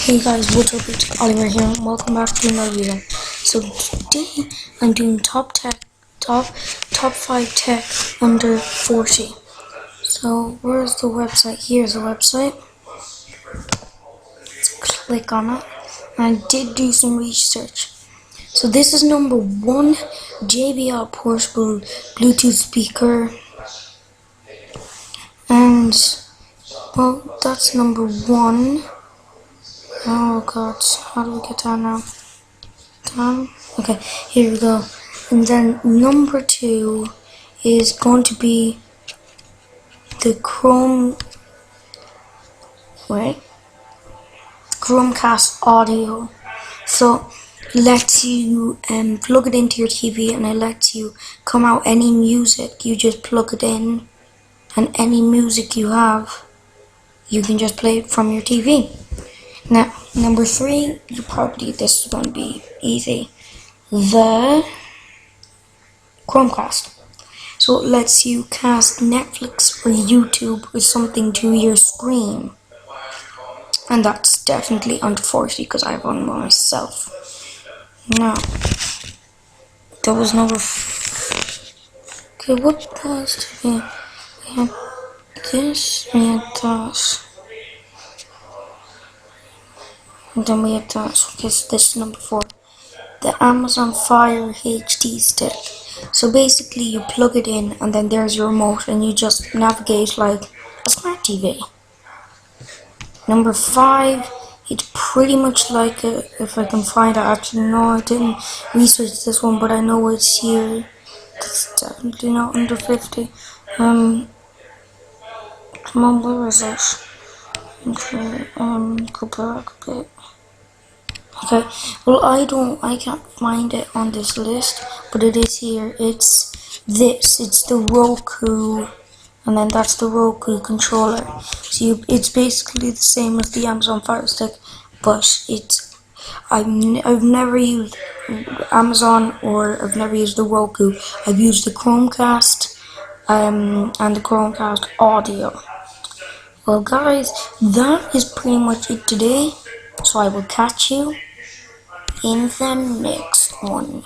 Hey guys, what's up? It's Oliver here and welcome back to another video. So today I'm doing top 5 tech under 40. So where's the website? Here's the website. Let's click on it. And I did do some research. So this is number 1, JBL portable Bluetooth speaker. And well, that's number 1. Oh god, how do we get down now? Down? Okay, here we go. And then number 2 is going to be the Chromecast audio. So it lets you plug it into your TV, and it lets you come out any music. You just plug it in, and any music you have, you can just play it from your TV. Now, number 3, this is going to be easy. The Chromecast. So it lets you cast Netflix or YouTube or something to your screen. And that's definitely under 40 because I have one myself. Now, there was number okay, what was we had this, we had that. And then we have that. So this is number 4. The Amazon Fire HD stick. So basically you plug it in and then there's your remote and you just navigate like a smart TV. Number 5, it's pretty much like if I can find it. Actually no, I didn't research this one, but I know it's here. It's definitely not under 50. Come on, where is it? Okay, go back a bit. Okay, well I can't find it on this list, but it is here. It's the Roku, and then that's the Roku controller. So it's basically the same as the Amazon Fire Stick, but I've never used Amazon or I've never used the Roku. I've used the Chromecast, and the Chromecast audio. Well guys, that is pretty much it today. So I will catch you in the next one.